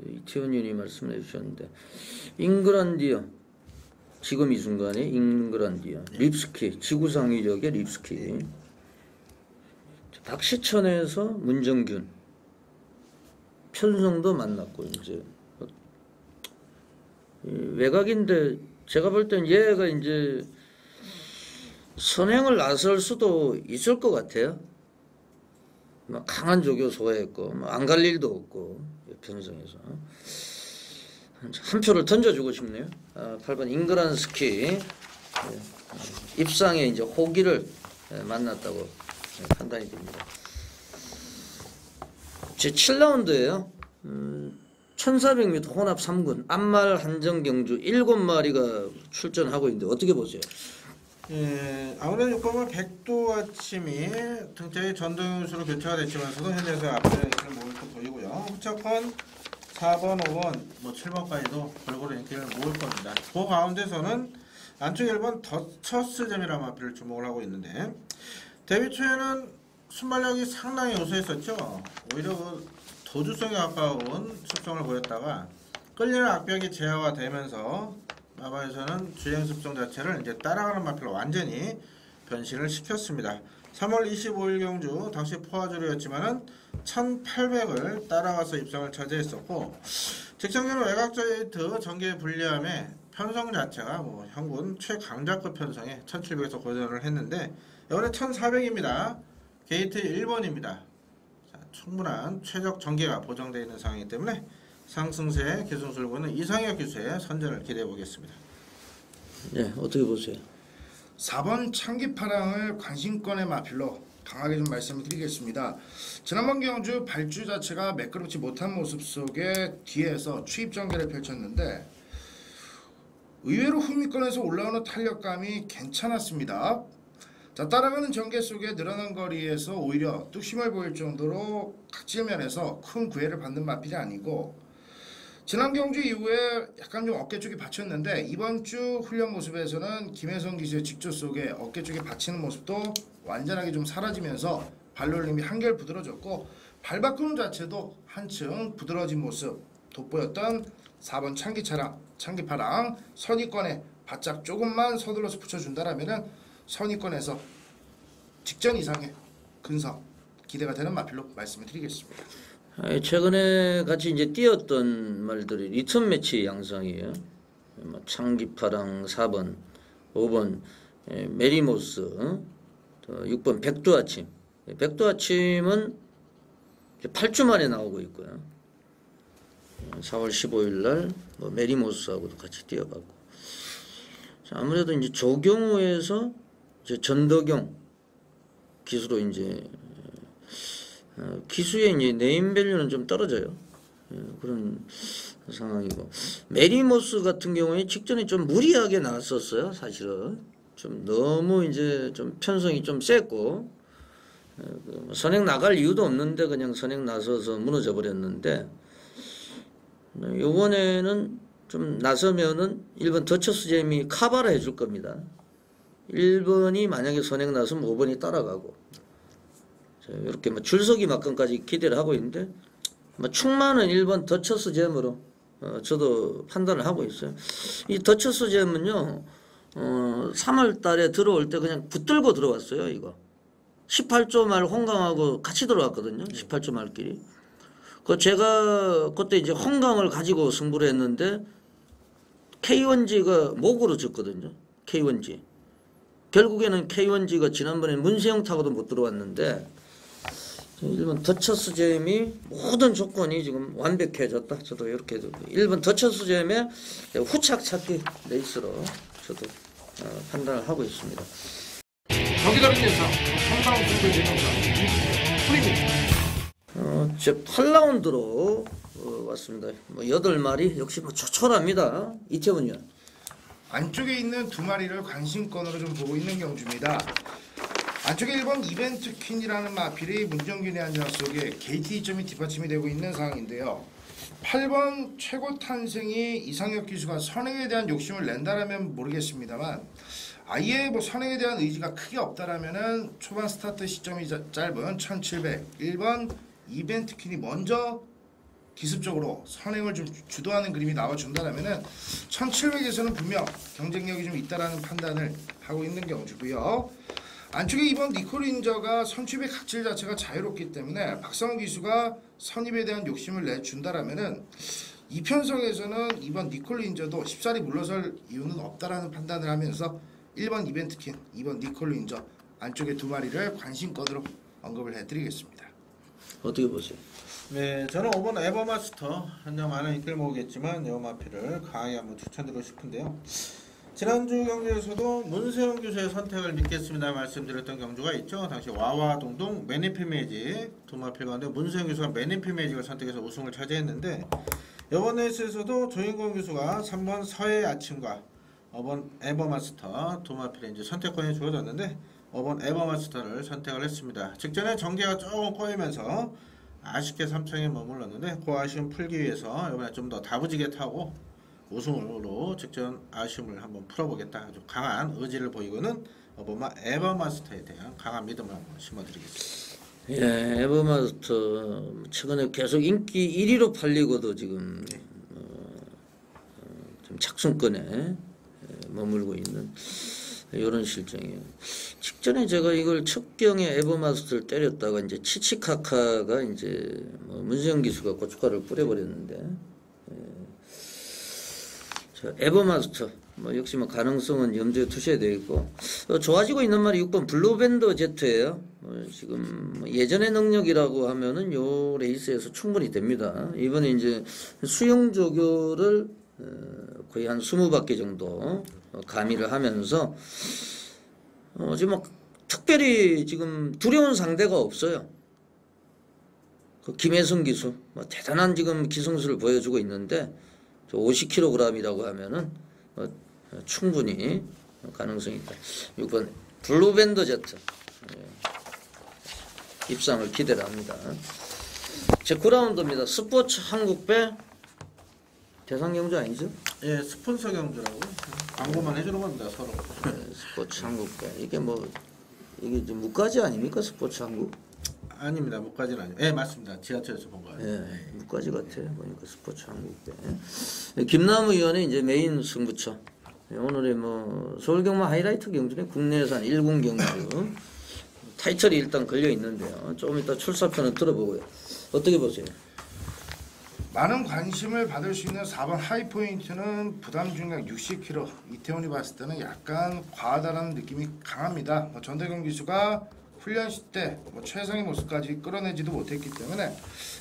이태원 윤이 말씀해 주셨는데 잉그란디어 지금 이 순간에 잉그란디어 립스키 지구상 위력의 립스키 박시천에서 문정균 편성도 만났고 이제 외곽인데 제가 볼 땐 얘가 이제 선행을 나설 수도 있을 것 같아요. 강한 조교 소화했고 안 갈 일도 없고 편성에서 한 표를 던져주고 싶네요. 8번 잉그란스키 입상에 이제 호기를 만났다고 판단이 됩니다. 제 7라운드예요. 1400m 혼합 3군 안말 한정 경주 7마리가 출전하고 있는데 어떻게 보세요? 예, 아무래도 6번은 백두 아침이 등짝에 전동윤수로 교체가 됐지만서도 현재에서 앞서 인기를 모을 것 보이고요. 후차권 4번, 5번, 7번까지도 골고루 인기를 모을 겁니다. 그 가운데서는 안쪽 1번 더처스점이라는 마필을 주목을 하고 있는데 데뷔 초에는 순발력이 상당히 우수했었죠. 오히려 그 도주성에 가까운 습성을 보였다가 끌리는 악벽이 제어가 되면서 마바에서는 주행 습성 자체를 이제 따라가는 마필로 완전히 변신을 시켰습니다. 3월 25일 경주 당시 포화주로였지만은 1800을 따라가서 입상을 차지했었고 직전에는 외곽저이트 전개 불리함에 편성 자체가 현군 최강자급 편성에 1700에서 고전을 했는데 이번에 1400입니다. 게이트 1번입니다. 충분한 최적 전개가 보장되어 있는 상황이기 때문에 상승세 기승수를 보는 이상혁 기수의 선전을 기대해 보겠습니다. 네, 어떻게 보세요? 4번 창기파랑을 관심권의 마필로 강하게 좀 말씀을 드리겠습니다. 지난번 경주 발주 자체가 매끄럽지 못한 모습 속에 뒤에서 추입 전개를 펼쳤는데 의외로 후미권에서 올라오는 탄력감이 괜찮았습니다. 자, 따라가는 전개 속에 늘어난 거리에서 오히려 뚝심을 보일 정도로 각질면에서 큰 구애를 받는 마필이 아니고 지난 경주 이후에 약간 좀 어깨 쪽이 받쳤는데 이번 주 훈련 모습에서는 김혜성 기수의 직조 속에 어깨 쪽에 받치는 모습도 완전하게 좀 사라지면서 발놀림이 한결 부드러졌고 발바꿈 자체도 한층 부드러워진 모습 돋보였던 4번 창기파랑 선위권에 바짝 조금만 서둘러서 붙여준다라면은 선위권에서 직전 이상의 근성 기대가 되는 마필로 말씀을 드리겠습니다. 최근에 같이 이제 뛰었던 말들이 리턴 매치 양상이에요. 창기파랑 4번, 5번 메리모스, 6번 백두아침. 백두아침은 8주 만에 나오고 있고요. 4월 15일 날 메리모스하고도 같이 뛰어봤고. 아무래도 이제 조경호에서 이제 전덕용 기수로 이제 기수의 이제 네임밸류는 좀 떨어져요. 그런 상황이고 메리모스 같은 경우에 직전에 좀 무리하게 나왔었어요. 사실은 좀 너무 이제 좀 편성이 좀 셌고 선행 나갈 이유도 없는데 그냥 선행 나서서 무너져 버렸는데 요번에는 좀 나서면은 1번 더처스잼이 카바를 해줄 겁니다. 1번이 만약에 선행 나서면 5번이 따라가고 이렇게 줄서기 막건까지 기대를 하고 있는데 충만은 1번 더처스잼으로 저도 판단을 하고 있어요. 이 더처스잼은요 3월 달에 들어올 때 그냥 붙들고 들어왔어요. 이거 18조 말 홍강하고 같이 들어왔거든요. 18조 말끼리. 제가 그때 이제 홍강을 가지고 승부를 했는데 K1G가 목으로 졌거든요. K1G. 결국에는 K1G가 지난번에 문세영 타고도 못 들어왔는데 1번 더처스잼이 모든 조건이 지금 완벽해졌다. 저도 이렇게 1번 더처스잼의 후착 찾기 레이스로 저도 판단을 하고 있습니다. 경기다른 예상 성방승부 대명사 프리입니다. 제 8라운드로 왔습니다. 8마리 역시 조촐합니다. 이태원 위원. 안쪽에 있는 두 마리를 관심권으로 좀 보고 있는 경주입니다. 안쪽에 1번 이벤트 퀸이라는 마필이 문정균의 안전 속에 게이트 2점이 뒷받침이 되고 있는 상황인데요. 8번 최고 탄생이 이상혁 기수가 선행에 대한 욕심을 낸다라면 모르겠습니다만 아예 선행에 대한 의지가 크게 없다라면은 초반 스타트 시점이 짧은 1700 1번 이벤트 퀸이 먼저 기습적으로 선행을 좀 주도하는 그림이 나와준다라면은 1700에서는 분명 경쟁력이 좀 있다라는 판단을 하고 있는 경주고요. 안쪽에 이번 니콜인저가 선취의 각질 자체가 자유롭기 때문에 박성훈 기수가 선입에 대한 욕심을 내준다라면은 이 편성에서는 이번 니콜인저도 쉽사리 물러설 이유는 없다라는 판단을 하면서 1번 이벤트킨, 2번 니콜인저 안쪽에 두 마리를 관심권으로 언급을 해드리겠습니다. 어떻게 보세요? 네, 저는 5번 에버마스터 한장 많은 인기를 모으겠지만 여마피를 강하게 한번 추천드리고 싶은데요. 지난주 경주에서도 문세영 교수의 선택을 믿겠습니다 말씀드렸던 경주가 있죠. 당시 와와동동 매니피 매직 두 마필 가운데 문세영 교수가 매니피 매직을 선택해서 우승을 차지했는데 이번 레이스에서도 조인권 교수가 3번 서해 아침과 5번 에버마스터 두 마필에 이제 선택권이 주어졌는데 5번 에버마스터를 선택을 했습니다. 직전에 전개가 조금 꼬이면서 아쉽게 3창에 머물렀는데 그 아쉬움 풀기 위해서 이번에 좀 더 다부지게 타고 우승으로 직전 아쉬움을 한번 풀어보겠다 아주 강한 의지를 보이고는 에버마스터에 대한 강한 믿음을 한번 심어드리겠습니다. 예, 에버마스터 최근에 계속 인기 1위로 팔리고도 지금 좀 착순권에 머물고 있는 이런 실정이에요. 직전에 제가 이걸 첫 경에 에버마스터를 때렸다가 이제 치치카카가 이제 문세영 기수가 고춧가루를 뿌려버렸는데 자, 에버마스터 뭐 역시 뭐 가능성은 염두에 두셔야 되겠고 좋아지고 있는 말이 6번 블루밴더 제트예요. 지금 뭐 예전의 능력이라고 하면은 요 레이스에서 충분히 됩니다. 이번에 이제 수영 조교를 거의 한 20바퀴 정도 가미를 하면서 지금 뭐 특별히 지금 두려운 상대가 없어요. 그 김혜성 기수 뭐 대단한 지금 기성수를 보여주고 있는데 50kg이라고 하면은 충분히 가능성이 있다. 6번 블루밴더 제트 입상을 기대를 합니다. 제 9라운드입니다. 스포츠 한국배 대상 경주 아니죠? 예, 스폰서 경주라고 광고만 해주는 겁니다 서로. 네, 스포츠 한국배 이게 이제 무까지 아닙니까? 스포츠 한국? 아닙니다. 목까지는 아니에요. 예, 맞습니다. 지하철에서 본 거예요. 예, 무까지 같아요. 보니까 스포츠 한국배. 김남우 의원의 이제 메인 승부처. 오늘의 뭐 서울경마 하이라이트 경주는 국내에서 한 1군 경주 타이틀이 일단 걸려 있는데요. 조금 이따 출사표는 들어보고요. 어떻게 보세요? 많은 관심을 받을 수 있는 4번 하이포인트는 부담 중량 60kg. 이태원이 봤을 때는 약간 과하다는 느낌이 강합니다. 전대경 기수가 훈련 때 최상의 모습까지 끌어내지도 못했기 때문에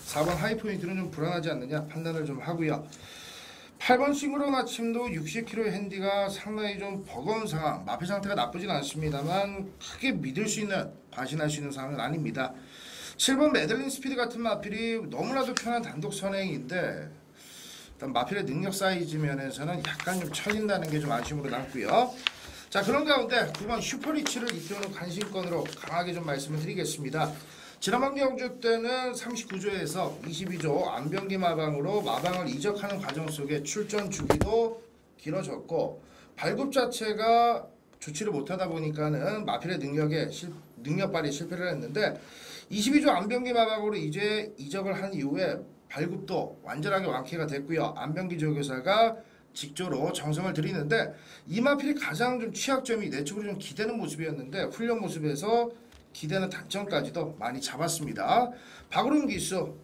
4번 하이포인트는 좀 불안하지 않느냐 판단을 좀 하고요. 8번 싱그러운 아침도 60kg의 핸디가 상당히 좀 버거운 상황, 마피 상태가 나쁘진 않습니다만 크게 믿을 수 있는, 과신할 수 있는 상황은 아닙니다. 7번 메들린 스피드 같은 마필이 너무나도 편한 단독 선행인데 일단 마필의 능력 사이즈 면에서는 약간 좀 처진다는 게 좀 아쉬움으로 남고요. 자, 그런 가운데 9번 슈퍼리치를 이태원의 관심권으로 강하게 좀 말씀을 드리겠습니다. 지난번 경주 때는 39조에서 22조 안병기 마방으로 마방을 이적하는 과정 속에 출전 주기도 길어졌고 발굽 자체가 좋지를 못하다 보니까는 마필의 능력 발휘에 실패를 했는데 22조 안병기 마방으로 이제 이적을 한 이후에 발굽도 완전하게 완쾌가 됐고요. 안병기 조교사가 직조로 정성을 들이는데 이 마필이 가장 좀 취약점이 내적으로 좀 기대는 모습이었는데 훈련 모습에서 기대는 단점까지도 많이 잡았습니다. 박우름 기수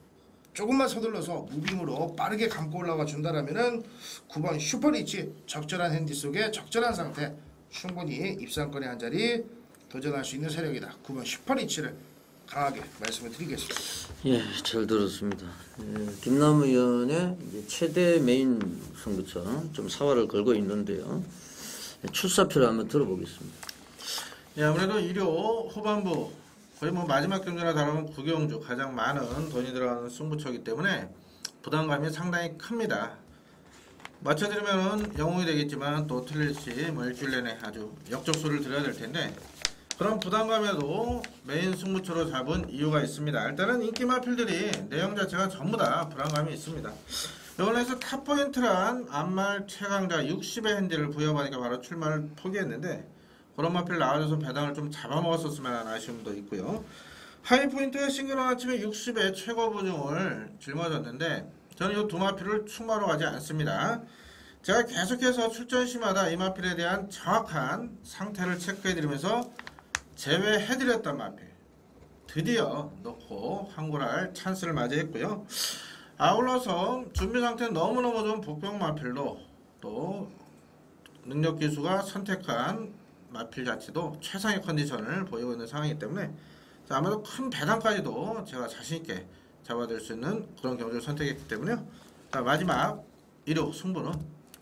조금만 서둘러서 무빙으로 빠르게 감고 올라와 준다라면은 9번 슈퍼리치 적절한 핸디 속에 적절한 상태 충분히 입상권의 한 자리 도전할 수 있는 세력이다. 9번 슈퍼리치를 강하게 말씀을 드리겠습니다. 예, 잘 들었습니다. 예, 김남우 의원의 이제 최대 메인 승부처 좀 사활을 걸고 있는데요. 출사표를 한번 들어보겠습니다. 예, 아무래도 1호 후반부 거의 뭐 마지막 경주나 다르면 구경주 가장 많은 돈이 들어가는 승부처이기 때문에 부담감이 상당히 큽니다. 맞춰드리면은 영웅이 되겠지만 또 틀릴지 뭐 일주일 내내 아주 역적수를 드려야 될 텐데 그런 부담감에도 메인 승부처로 잡은 이유가 있습니다. 일단은 인기 마필들이 내용 자체가 전부 다 불안감이 있습니다. 이번에서 탑포인트란 안말 최강자 60의 핸디를 부여받으니까 바로 출마를 포기했는데 그런 마필 나와줘서 배당을 좀 잡아먹었었으면 하는 아쉬움도 있고요. 하이포인트의 싱글한 아침에 60의 최고 부중을 짊어졌는데 저는 이 두 마필을 충마로 가지 않습니다. 제가 계속해서 출전 시마다 이 마필에 대한 정확한 상태를 체크해드리면서 제외해드렸던 마필 드디어 넣고 항굴할 찬스를 맞이했고요. 아울러서 준비 상태는 너무너무 좋은 복병 마필도 또 능력 기수가 선택한 마필 자체도 최상의 컨디션을 보이고 있는 상황이기 때문에 아마도 큰 배당까지도 제가 자신있게 잡아들 수 있는 그런 경주를 선택했기 때문에요. 자, 마지막 1호 승부는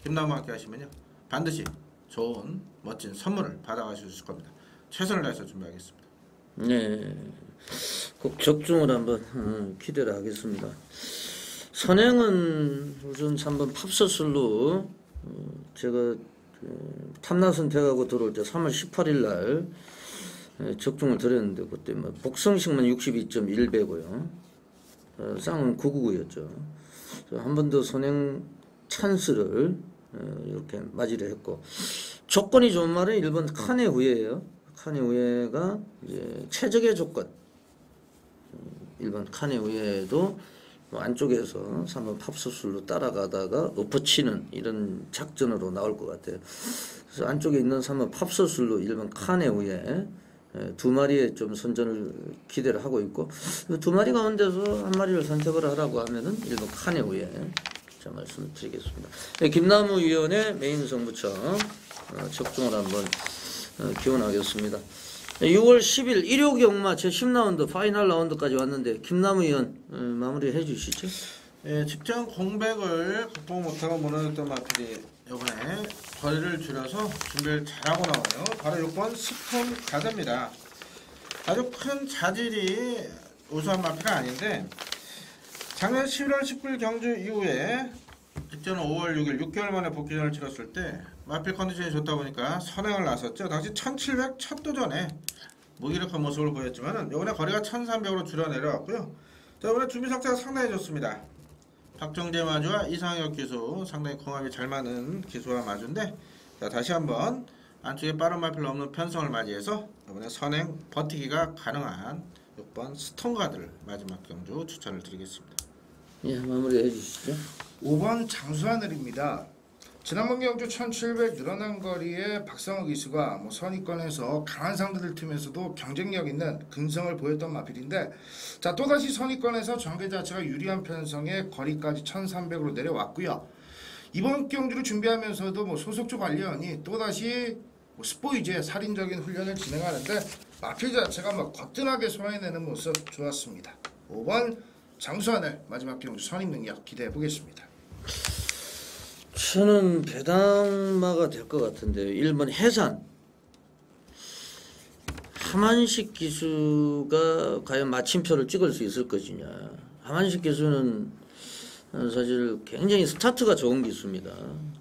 김남우와 함께 하시면요 반드시 좋은 멋진 선물을 받아가실 수 있을 겁니다. 최선을 다해서 준비하겠습니다. 네, 꼭 적중을 한번 기대를 하겠습니다. 선행은 우선 3번 팝서슬로 제가 탐나선 대가고 들어올 때 3월 18일 날 적중을 드렸는데 그때 뭐 복성식만 62.1배고요. 쌍은 999였죠. 한 번 더 선행 찬스를 이렇게 맞이를 했고 조건이 좋은 말은 1번 칸의 후예예요. 칸의 후예가 이제 최적의 조건. 1번 칸의 후예도 안쪽에서 3번 팝서술로 따라가다가 엎어치는 이런 작전으로 나올 것 같아요. 그래서 안쪽에 있는 3번 팝서술로 1번 칸의 후예 두 마리의 좀 선전을 기대를 하고 있고 두 마리 가운데서 한 마리를 선택을 하라고 하면은 1번 칸의 후예 자, 말씀을 드리겠습니다. 네, 김남우 위원의 메인 성부처 적중을 한번 기원하겠습니다. 6월 10일 일요 경마 제10라운드 파이널 라운드까지 왔는데 김남우 위원 마무리해 주시죠. 예, 직전 공백을 극복 못하고 무너졌던 마필이 이번에 거리를 줄여서 준비를 잘하고 나오네요. 바로 6번 스톤 가드입니다. 아주 큰 자질이 우수한 마필은 아닌데 작년 11월 19일 경주 이후에 직전 5월 6일 6개월 만에 복귀전을 치렀을 때 마필 컨디션이 좋다 보니까 선행을 나섰죠. 당시 1700 첫 도전에 무기력한 모습을 보였지만 이번에 거리가 1300으로 줄여 내려왔고요. 자, 이번에 준비 상태가 상당히 좋습니다. 박정재 마주와 이상혁 기수 상당히 궁합이 잘 맞는 기수와 마주인데, 자, 다시 한번 안쪽에 빠른 마필 없는 편성을 맞이해서 이번에 선행 버티기가 가능한 6번 스톤가드를 마지막 경주 추천을 드리겠습니다. 예, 마무리해 주시죠. 5번 장수하늘입니다. 지난번 경주 1700 늘어난 거리에 박상욱 기수가 선위권에서 강한 상대들 팀에서도 경쟁력 있는 근성을 보였던 마필인데, 자, 또다시 선위권에서 전개 자체가 유리한 편성에 거리까지 1300으로 내려왔고요. 이번 경주를 준비하면서도 소속주 관리원이 또다시 스포이즈의 살인적인 훈련을 진행하는데 마필 자체가 거뜬하게 소화해내는 모습 좋았습니다. 5번 장수하늘 마지막 경주 선임 능력 기대해 보겠습니다. 저는 배당마가 될 것 같은데요. 1번 해산. 하만식 기수가 과연 마침표를 찍을 수 있을 것이냐. 하만식 기수는 사실 굉장히 스타트가 좋은 기수입니다.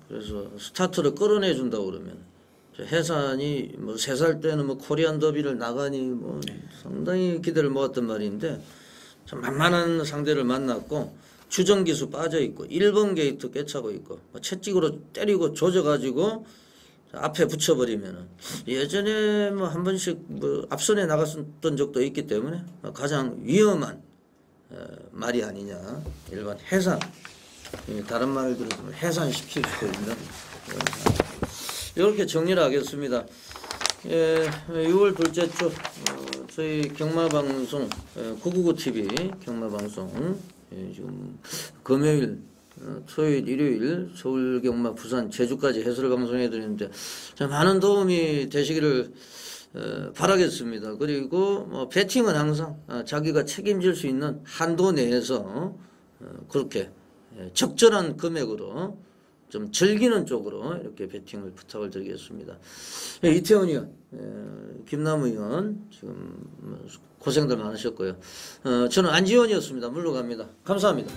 그래서 스타트를 끌어내준다고 그러면 해산이 3살 때는 코리안 더비를 나가니 상당히 기대를 모았던 말인데 참 만만한 상대를 만났고 주전기수 빠져있고 1번 게이트 꿰차고 있고 채찍으로 때리고 조져가지고 앞에 붙여버리면은 예전에 한 번씩 앞선에 나갔던 적도 있기 때문에 가장 위험한 말이 아니냐. 1번 해산. 다른 말들은 해산시킬 수도 있는 이렇게 정리를 하겠습니다. 예, 6월 둘째 주 저희 경마방송 999TV 경마방송 지금 금요일, 토요일, 일요일 서울 경마, 부산, 제주까지 해설 방송해 드리는데 많은 도움이 되시기를 바라겠습니다. 그리고 배팅은 항상 자기가 책임질 수 있는 한도 내에서 그렇게 적절한 금액으로 좀 즐기는 쪽으로 이렇게 배팅을 부탁을 드리겠습니다. 이태원 의원, 김남우 의원 지금 고생들 많으셨고요. 저는 안지원이었습니다. 물러갑니다. 감사합니다.